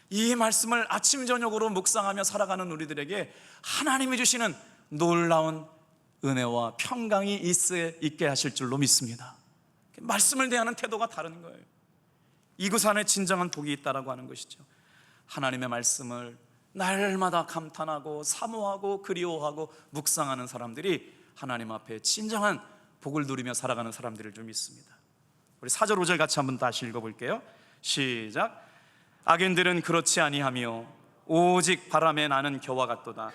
이 말씀을 아침 저녁으로 묵상하며 살아가는 우리들에게 하나님이 주시는 놀라운 은혜와 평강이 있게 하실 줄로 믿습니다. 말씀을 대하는 태도가 다른 거예요. 이곳 안에 진정한 복이 있다라고 하는 것이죠. 하나님의 말씀을 날마다 감탄하고 사모하고 그리워하고 묵상하는 사람들이 하나님 앞에 진정한 복을 누리며 살아가는 사람들을 좀 믿습니다. 우리 4절 5절 같이 한번 다시 읽어볼게요. 시작. 악인들은 그렇지 아니하며 오직 바람에 나는 겨와 같도다.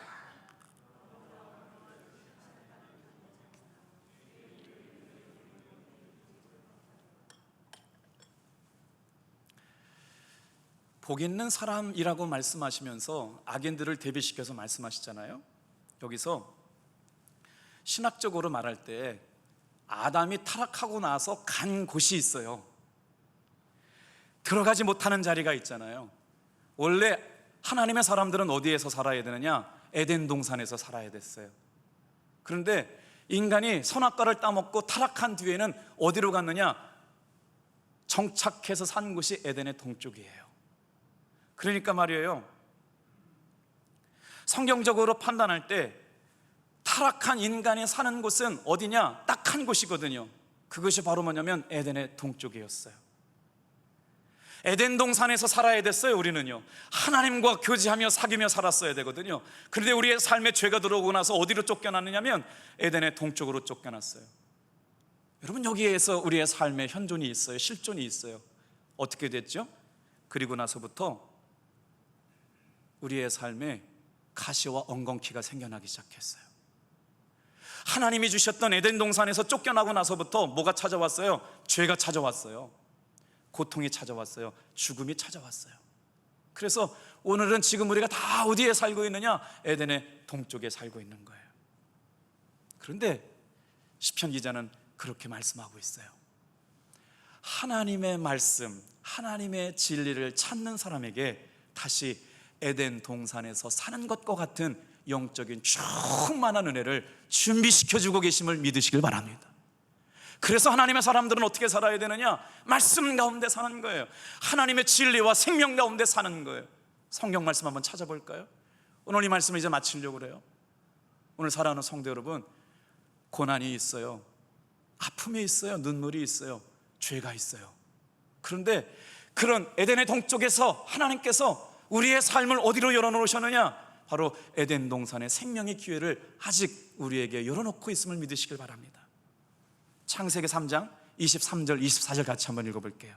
복 있는 사람이라고 말씀하시면서 악인들을 대비시켜서 말씀하시잖아요. 여기서 신학적으로 말할 때 아담이 타락하고 나서 간 곳이 있어요. 들어가지 못하는 자리가 있잖아요. 원래 하나님의 사람들은 어디에서 살아야 되느냐? 에덴 동산에서 살아야 됐어요. 그런데 인간이 선악과를 따먹고 타락한 뒤에는 어디로 갔느냐? 정착해서 산 곳이 에덴의 동쪽이에요. 그러니까 말이에요, 성경적으로 판단할 때 타락한 인간이 사는 곳은 어디냐? 딱 한 곳이거든요. 그것이 바로 뭐냐면 에덴의 동쪽이었어요. 에덴 동산에서 살아야 됐어요. 우리는요, 하나님과 교제하며 사귀며 살았어야 되거든요. 그런데 우리의 삶에 죄가 들어오고 나서 어디로 쫓겨났느냐면 에덴의 동쪽으로 쫓겨났어요. 여러분, 여기에서 우리의 삶에 현존이 있어요. 실존이 있어요. 어떻게 됐죠? 그리고 나서부터 우리의 삶에 가시와 엉겅퀴가 생겨나기 시작했어요. 하나님이 주셨던 에덴 동산에서 쫓겨나고 나서부터 뭐가 찾아왔어요? 죄가 찾아왔어요. 고통이 찾아왔어요. 죽음이 찾아왔어요. 그래서 오늘은 지금 우리가 다 어디에 살고 있느냐? 에덴의 동쪽에 살고 있는 거예요. 그런데 시편 기자는 그렇게 말씀하고 있어요. 하나님의 말씀, 하나님의 진리를 찾는 사람에게 다시 에덴 동산에서 사는 것과 같은 영적인 충만한 은혜를 준비시켜주고 계심을 믿으시길 바랍니다. 그래서 하나님의 사람들은 어떻게 살아야 되느냐? 말씀 가운데 사는 거예요. 하나님의 진리와 생명 가운데 사는 거예요. 성경 말씀 한번 찾아볼까요? 오늘 이 말씀을 이제 마치려고 그래요. 오늘 사랑하는 성도 여러분, 고난이 있어요. 아픔이 있어요. 눈물이 있어요. 죄가 있어요. 그런데 그런 에덴의 동쪽에서 하나님께서 우리의 삶을 어디로 열어놓으셨느냐? 바로 에덴 동산의 생명의 기회를 아직 우리에게 열어놓고 있음을 믿으시길 바랍니다. 창세기 3장 23절 24절 같이 한번 읽어볼게요.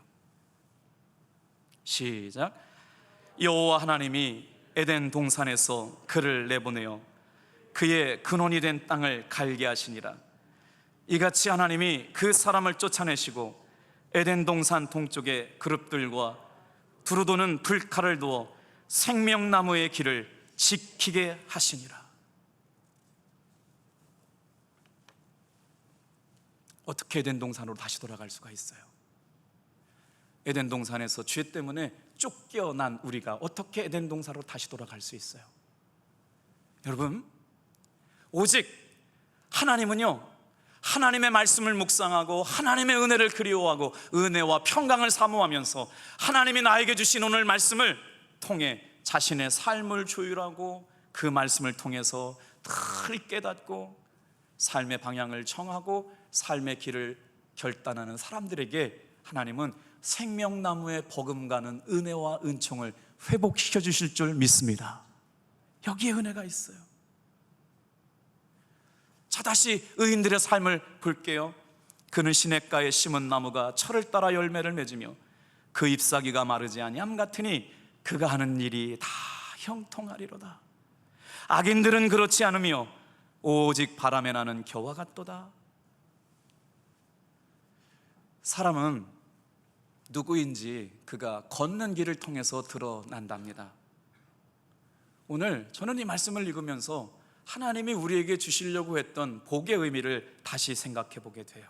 시작. 여호와 하나님이 에덴 동산에서 그를 내보내어 그의 근원이 된 땅을 갈게 하시니라. 이같이 하나님이 그 사람을 쫓아내시고 에덴 동산 동쪽에 그룹들과 두루도는 불칼을 두어 생명나무의 길을 지키게 하시니라. 어떻게 에덴 동산으로 다시 돌아갈 수가 있어요? 에덴 동산에서 죄 때문에 쫓겨난 우리가 어떻게 에덴 동산으로 다시 돌아갈 수 있어요? 여러분, 오직 하나님은요, 하나님의 말씀을 묵상하고 하나님의 은혜를 그리워하고 은혜와 평강을 사모하면서 하나님이 나에게 주신 오늘 말씀을 통해 자신의 삶을 조율하고 그 말씀을 통해서 늘 깨닫고 삶의 방향을 정하고 삶의 길을 결단하는 사람들에게 하나님은 생명나무에 버금가는 은혜와 은총을 회복시켜 주실 줄 믿습니다. 여기에 은혜가 있어요. 자, 다시 의인들의 삶을 볼게요. 그는 시냇가에 심은 나무가 철을 따라 열매를 맺으며 그 잎사귀가 마르지 아니함 같으니 그가 하는 일이 다 형통하리로다. 악인들은 그렇지 않으며 오직 바람에 나는 겨와 같도다. 사람은 누구인지 그가 걷는 길을 통해서 드러난답니다. 오늘 저는 이 말씀을 읽으면서 하나님이 우리에게 주시려고 했던 복의 의미를 다시 생각해 보게 돼요.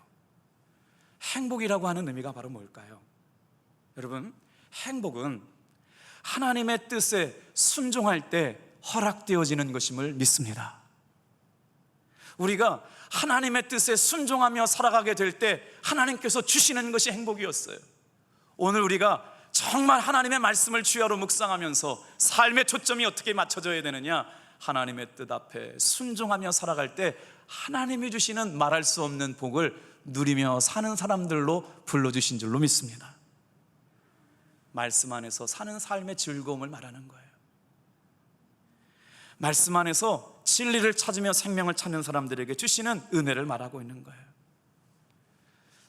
행복이라고 하는 의미가 바로 뭘까요? 여러분, 행복은 하나님의 뜻에 순종할 때 허락되어지는 것임을 믿습니다. 우리가 하나님의 뜻에 순종하며 살아가게 될 때 하나님께서 주시는 것이 행복이었어요. 오늘 우리가 정말 하나님의 말씀을 주야로 묵상하면서 삶의 초점이 어떻게 맞춰져야 되느냐, 하나님의 뜻 앞에 순종하며 살아갈 때 하나님이 주시는 말할 수 없는 복을 누리며 사는 사람들로 불러주신 줄로 믿습니다. 말씀 안에서 사는 삶의 즐거움을 말하는 거예요. 말씀 안에서 진리를 찾으며 생명을 찾는 사람들에게 주시는 은혜를 말하고 있는 거예요.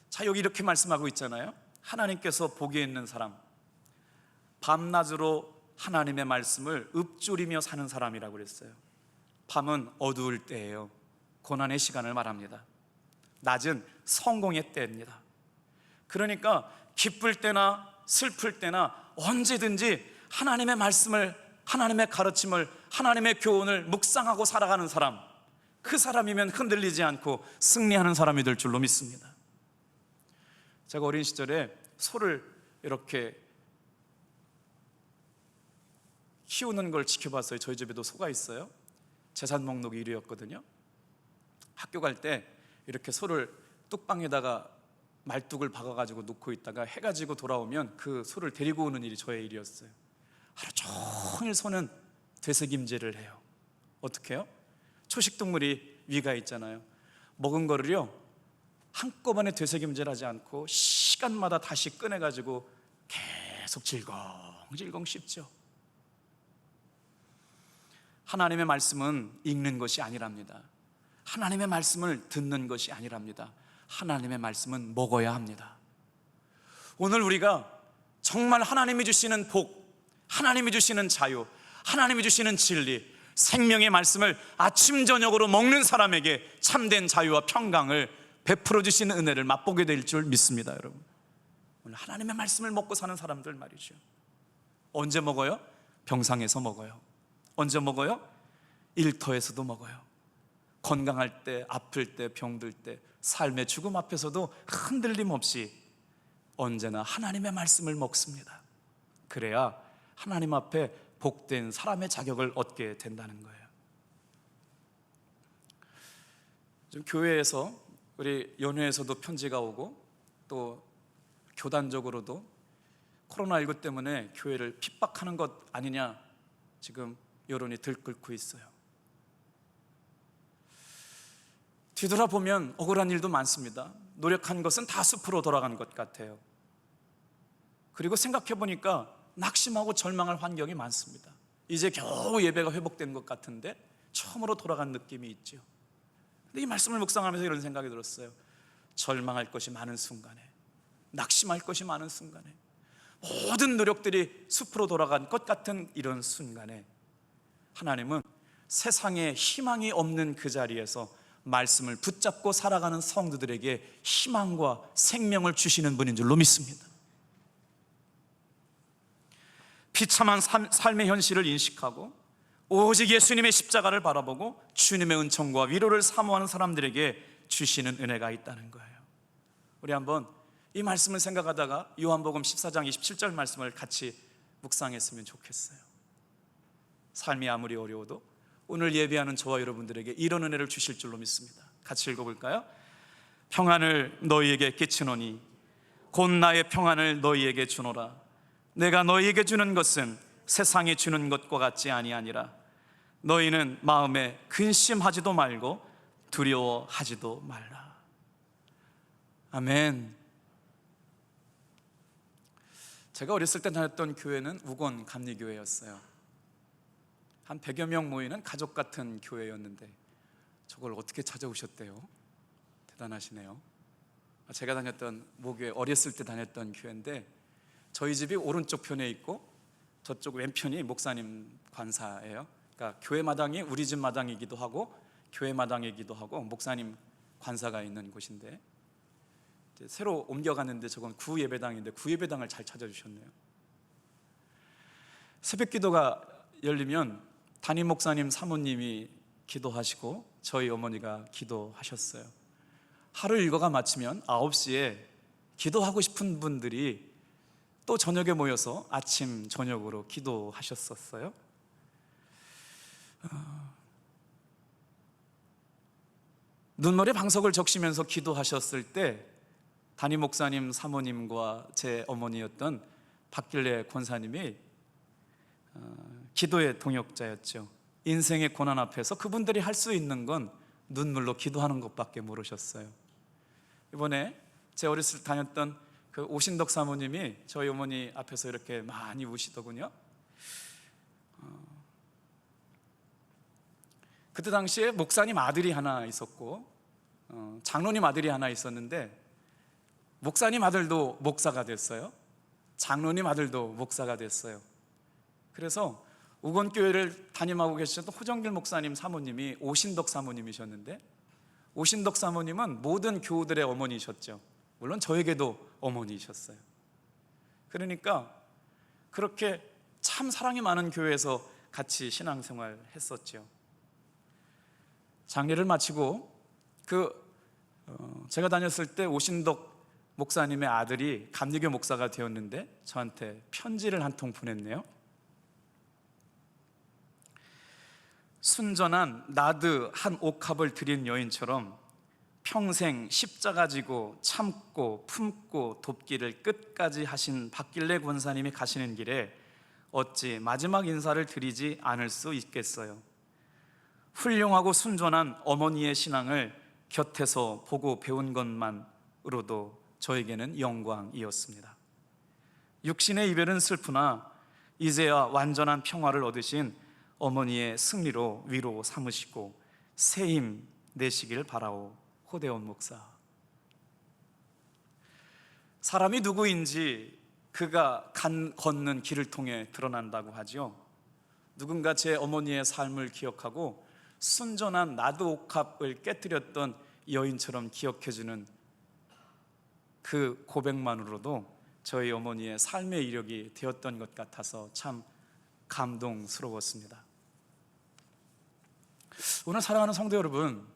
자, 여기 이렇게 말씀하고 있잖아요. 하나님께서 복이 있는 사람, 밤낮으로 하나님의 말씀을 읊조리며 사는 사람이라고 그랬어요. 밤은 어두울 때예요. 고난의 시간을 말합니다. 낮은 성공의 때입니다. 그러니까 기쁠 때나 슬플 때나 언제든지 하나님의 말씀을, 하나님의 가르침을, 하나님의 교훈을 묵상하고 살아가는 사람, 그 사람이면 흔들리지 않고 승리하는 사람이 될 줄로 믿습니다. 제가 어린 시절에 소를 이렇게 키우는 걸 지켜봤어요. 저희 집에도 소가 있어요. 재산 목록 1위였거든요. 학교 갈 때 이렇게 소를 뚝방에다가 말뚝을 박아가지고 놓고 있다가 해가 지고 돌아오면 그 소를 데리고 오는 일이 저의 일이었어요. 하루 종일 소는 되새김질을 해요. 어떻게 해요? 초식동물이 위가 있잖아요. 먹은 거를요 한꺼번에 되새김질하지 않고 시간마다 다시 꺼내가지고 계속 질겅질겅 씹죠. 하나님의 말씀은 읽는 것이 아니랍니다. 하나님의 말씀을 듣는 것이 아니랍니다. 하나님의 말씀은 먹어야 합니다. 오늘 우리가 정말 하나님이 주시는 복, 하나님이 주시는 자유, 하나님이 주시는 진리, 생명의 말씀을 아침 저녁으로 먹는 사람에게 참된 자유와 평강을 베풀어 주시는 은혜를 맛보게 될 줄 믿습니다. 여러분, 오늘 하나님의 말씀을 먹고 사는 사람들 말이죠. 언제 먹어요? 병상에서 먹어요. 언제 먹어요? 일터에서도 먹어요. 건강할 때, 아플 때, 병들 때, 삶의 죽음 앞에서도 흔들림 없이 언제나 하나님의 말씀을 먹습니다. 그래야 하나님 앞에 복된 사람의 자격을 얻게 된다는 거예요. 좀 교회에서, 우리 연회에서도 편지가 오고 또 교단적으로도 코로나19 때문에 교회를 핍박하는 것 아니냐 지금 여론이 들끓고 있어요. 뒤돌아보면 억울한 일도 많습니다. 노력한 것은 다 숲으로 돌아간 것 같아요. 그리고 생각해보니까 낙심하고 절망할 환경이 많습니다. 이제 겨우 예배가 회복된 것 같은데 처음으로 돌아간 느낌이 있죠. 근데 이 말씀을 묵상하면서 이런 생각이 들었어요. 절망할 것이 많은 순간에, 낙심할 것이 많은 순간에, 모든 노력들이 숲으로 돌아간 것 같은 이런 순간에 하나님은 세상에 희망이 없는 그 자리에서 말씀을 붙잡고 살아가는 성도들에게 희망과 생명을 주시는 분인 줄로 믿습니다. 비참한 삶의 현실을 인식하고 오직 예수님의 십자가를 바라보고 주님의 은총과 위로를 사모하는 사람들에게 주시는 은혜가 있다는 거예요. 우리 한번 이 말씀을 생각하다가 요한복음 14장 27절 말씀을 같이 묵상했으면 좋겠어요. 삶이 아무리 어려워도 오늘 예배하는 저와 여러분들에게 이런 은혜를 주실 줄로 믿습니다. 같이 읽어볼까요? 평안을 너희에게 끼치노니 곧 나의 평안을 너희에게 주노라. 내가 너희에게 주는 것은 세상이 주는 것과 같지 아니하니라. 너희는 마음에 근심하지도 말고 두려워하지도 말라. 아멘. 제가 어렸을 때 다녔던 교회는 우건 감리교회였어요. 한 100여 명 모이는 가족 같은 교회였는데 저걸 어떻게 찾아오셨대요? 대단하시네요. 제가 다녔던 모교회, 어렸을 때 다녔던 교회인데 저희 집이 오른쪽 편에 있고 저쪽 왼편이 목사님 관사예요. 그러니까 교회 마당이 우리 집 마당이기도 하고 교회 마당이기도 하고 목사님 관사가 있는 곳인데 이제 새로 옮겨갔는데 저건 구예배당인데 구예배당을 잘 찾아주셨네요. 새벽 기도가 열리면 담임 목사님 사모님이 기도하시고 저희 어머니가 기도하셨어요. 하루 일과가 마치면 9시에 기도하고 싶은 분들이 또 저녁에 모여서 아침 저녁으로 기도하셨었어요. 눈물에 방석을 적시면서 기도하셨을 때 담임 목사님 사모님과 제 어머니였던 박길래 권사님이 기도의 동역자였죠. 인생의 고난 앞에서 그분들이 할 수 있는 건 눈물로 기도하는 것밖에 모르셨어요. 이번에 제 어렸을 때 다녔던 그 오신덕 사모님이 저희 어머니 앞에서 이렇게 많이 우시더군요. 그때 당시에 목사님 아들이 하나 있었고 장로님 아들이 하나 있었는데, 목사님 아들도 목사가 됐어요. 장로님 아들도 목사가 됐어요. 그래서 우건교회를 담임하고 계셨던 호정길 목사님 사모님이 오신덕 사모님이셨는데, 오신덕 사모님은 모든 교우들의 어머니셨죠. 물론 저에게도 어머니셨어요. 그러니까 그렇게 참 사랑이 많은 교회에서 같이 신앙생활 했었죠. 장례를 마치고 제가 다녔을 때 오신덕 목사님의 아들이 감리교 목사가 되었는데 저한테 편지를 한 통 보냈네요. 순전한 나드 한 옥합을 드린 여인처럼 평생 십자가 지고 참고 품고 돕기를 끝까지 하신 박길래 권사님이 가시는 길에 어찌 마지막 인사를 드리지 않을 수 있겠어요. 훌륭하고 순전한 어머니의 신앙을 곁에서 보고 배운 것만으로도 저에게는 영광이었습니다. 육신의 이별은 슬프나 이제야 완전한 평화를 얻으신 어머니의 승리로 위로 삼으시고 새 힘 내시길 바라오. 호대원 목사. 사람이 누구인지 그가 걷는 길을 통해 드러난다고 하죠. 누군가 제 어머니의 삶을 기억하고 순전한 나드 옥합을 깨뜨렸던 여인처럼 기억해주는 그 고백만으로도 저희 어머니의 삶의 이력이 되었던 것 같아서 참 감동스러웠습니다. 오늘 사랑하는 성도 여러분,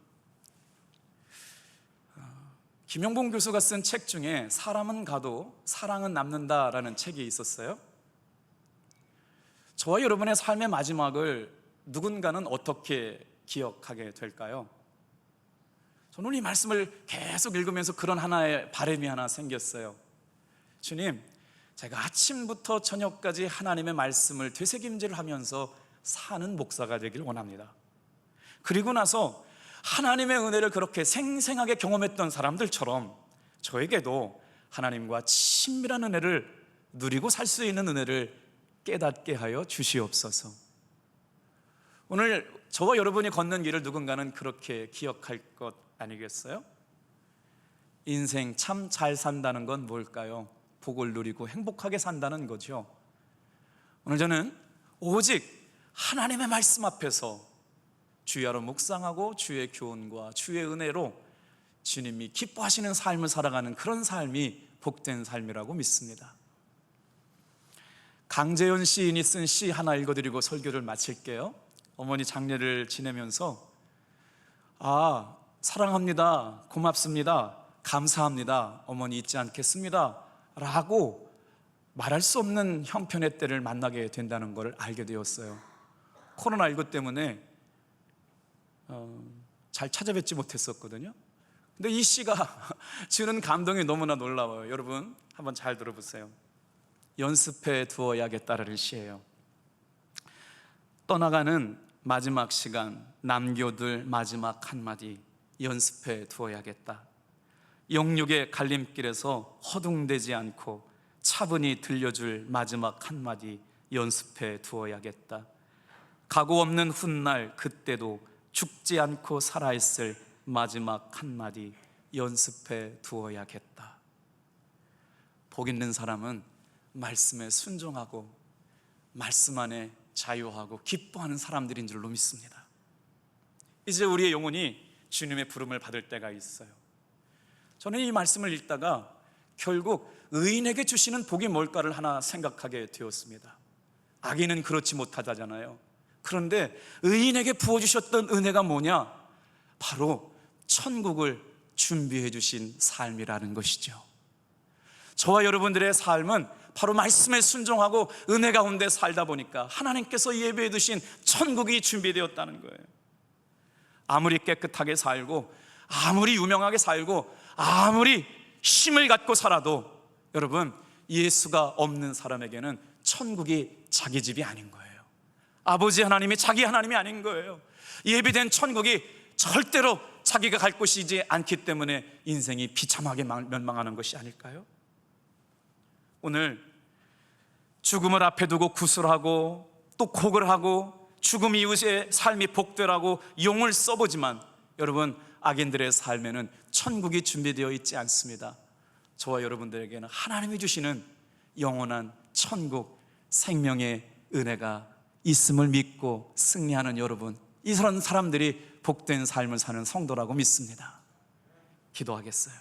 김영봉 교수가 쓴 책 중에 사람은 가도 사랑은 남는다라는 책이 있었어요. 저와 여러분의 삶의 마지막을 누군가는 어떻게 기억하게 될까요? 저는 이 말씀을 계속 읽으면서 그런 하나의 바람이 하나 생겼어요. 주님, 제가 아침부터 저녁까지 하나님의 말씀을 되새김질을 하면서 사는 목사가 되길 원합니다. 그리고 나서 하나님의 은혜를 그렇게 생생하게 경험했던 사람들처럼 저에게도 하나님과 친밀한 은혜를 누리고 살 수 있는 은혜를 깨닫게 하여 주시옵소서. 오늘 저와 여러분이 걷는 길을 누군가는 그렇게 기억할 것 아니겠어요? 인생 참 잘 산다는 건 뭘까요? 복을 누리고 행복하게 산다는 거죠. 오늘 저는 오직 하나님의 말씀 앞에서 주야로 묵상하고 주의 교훈과 주의 은혜로 주님이 기뻐하시는 삶을 살아가는 그런 삶이 복된 삶이라고 믿습니다. 강재현 시인이 쓴 시 하나 읽어드리고 설교를 마칠게요. 어머니 장례를 지내면서 사랑합니다, 고맙습니다, 감사합니다, 어머니 잊지 않겠습니다 라고 말할 수 없는 형편의 때를 만나게 된다는 걸 알게 되었어요. 코로나19 때문에 잘 찾아뵙지 못했었거든요. 근데 이 시가 주는 감동이 너무나 놀라워요. 여러분 한번 잘 들어보세요. 연습해 두어야겠다라는 시예요. 떠나가는 마지막 시간, 남겨둘 마지막 한마디, 연습해 두어야겠다. 영육의 갈림길에서 허둥대지 않고 차분히 들려줄 마지막 한마디, 연습해 두어야겠다. 각오 없는 훗날 그때도 죽지 않고 살아있을 마지막 한마디, 연습해 두어야겠다. 복 있는 사람은 말씀에 순종하고 말씀 안에 자유하고 기뻐하는 사람들인 줄로 믿습니다. 이제 우리의 영혼이 주님의 부름을 받을 때가 있어요. 저는 이 말씀을 읽다가 결국 의인에게 주시는 복이 뭘까를 하나 생각하게 되었습니다. 악인은 그렇지 못하다잖아요. 그런데 의인에게 부어주셨던 은혜가 뭐냐? 바로 천국을 준비해 주신 삶이라는 것이죠. 저와 여러분들의 삶은 바로 말씀에 순종하고 은혜 가운데 살다 보니까 하나님께서 예배해 두신 천국이 준비되었다는 거예요. 아무리 깨끗하게 살고 아무리 유명하게 살고 아무리 힘을 갖고 살아도 여러분, 예수가 없는 사람에게는 천국이 자기 집이 아닌 거예요. 아버지 하나님이 자기 하나님이 아닌 거예요. 예비된 천국이 절대로 자기가 갈 곳이지 않기 때문에 인생이 비참하게 멸망하는 것이 아닐까요? 오늘 죽음을 앞에 두고 구슬하고 또 곡을 하고 죽음 이후의 삶이 복되라고 용을 써보지만 여러분, 악인들의 삶에는 천국이 준비되어 있지 않습니다. 저와 여러분들에게는 하나님이 주시는 영원한 천국, 생명의 은혜가 있음을 믿고 승리하는 여러분, 이런 사람들이 복된 삶을 사는 성도라고 믿습니다. 기도하겠어요.